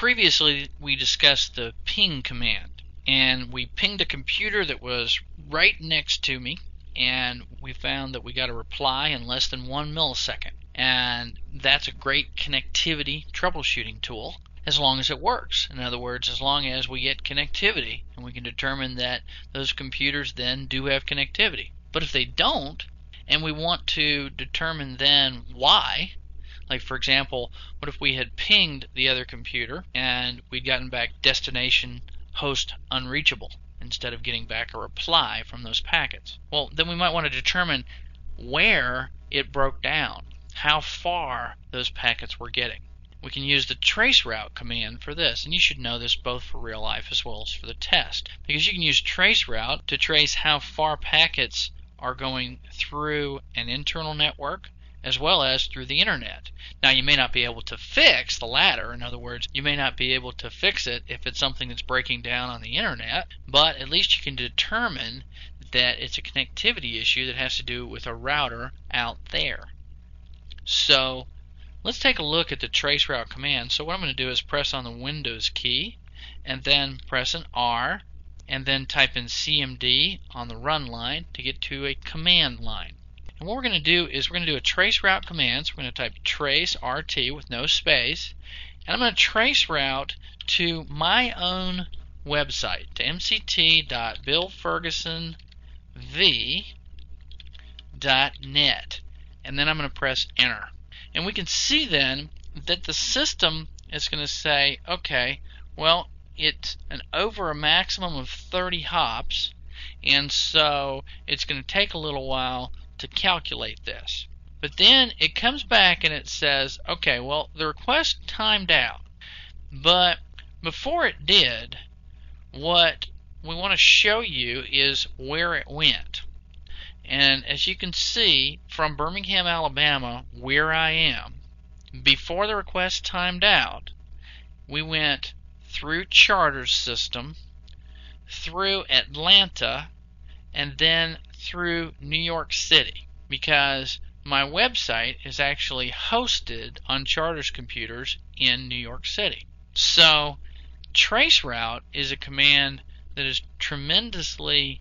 Previously, we discussed the ping command, and we pinged a computer that was right next to me, and we found that we got a reply in less than 1 millisecond. And that's a great connectivity troubleshooting tool as long as it works. In other words, as long as we get connectivity, and we can determine that those computers then do have connectivity. But if they don't, and we want to determine then why, like for example, what if we had pinged the other computer and we'd gotten back destination host unreachable instead of getting back a reply from those packets? Well, then we might want to determine where it broke down, how far those packets were getting. We can use the traceroute command for this, and you should know this both for real life as well as for the test, because you can use traceroute to trace how far packets are going through an internal network as well as through the internet. Now, you may not be able to fix the latter. In other words, you may not be able to fix it if it's something that's breaking down on the internet, but at least you can determine that it's a connectivity issue that has to do with a router out there. So let's take a look at the traceroute command. So what I'm going to do is press on the Windows key and then press an R and then type in CMD on the run line to get to a command line. And what we're going to do is we're going to do a traceroute command. So we're going to type trace RT with no space, and I'm going to trace route to my own website, to mct.billfergusonv.net, and then I'm going to press enter. And we can see then that the system is going to say, okay, well, it's over a maximum of 30 hops, and so it's going to take a little while to calculate this. But then it comes back and it says, okay, well, the request timed out, but before it did, what we want to show you is where it went. And as you can see from Birmingham, Alabama, where I am, before the request timed out, we went through Charter's system, through Atlanta, and then through New York City, because my website is actually hosted on Charter's computers in New York City. So traceroute is a command that is tremendously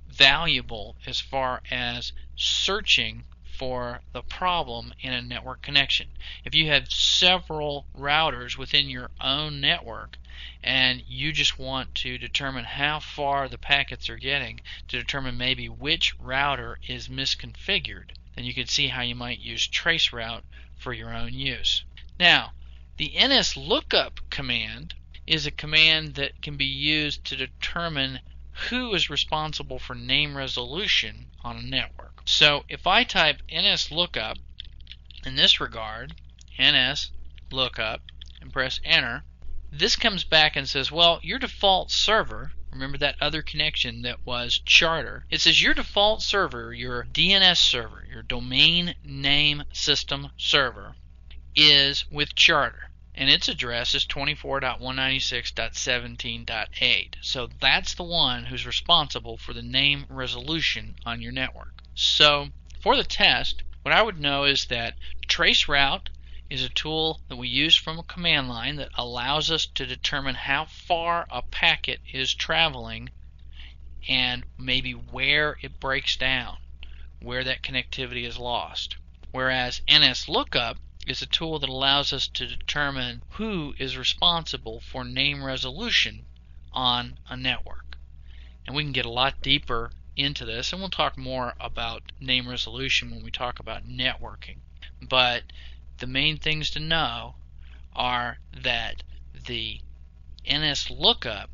valuable as far as searching for the problem in a network connection. If you have several routers within your own network and you just want to determine how far the packets are getting to determine maybe which router is misconfigured, then you can see how you might use traceroute for your own use. Now, the NSLOOKUP command is a command that can be used to determine who is responsible for name resolution on a network. So if I type NSLOOKUP in this regard, NSLOOKUP, and press enter, this comes back and says, well, your default server, remember that other connection that was Charter, it says your default server, your DNS server, your domain name system server, is with Charter, and its address is 24.196.17.8. So that's the one who's responsible for the name resolution on your network. So for the test, what I would know is that traceroute is a tool that we use from a command line that allows us to determine how far a packet is traveling and maybe where it breaks down, where that connectivity is lost. Whereas NSLOOKUP is a tool that allows us to determine who is responsible for name resolution on a network. And we can get a lot deeper into this, and we'll talk more about name resolution when we talk about networking. But the main things to know are that the NSLOOKUP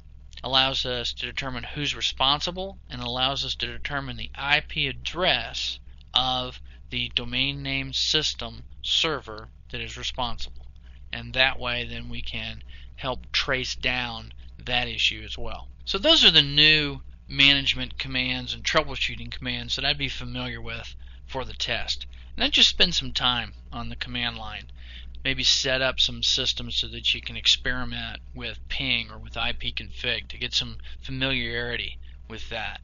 allows us to determine who's responsible and allows us to determine the IP address of the domain name system server that is responsible. And that way then we can help trace down that issue as well. So those are the new management commands and troubleshooting commands that I'd be familiar with for the test. And then just spend some time on the command line. Maybe set up some systems so that you can experiment with ping or with ipconfig to get some familiarity with that.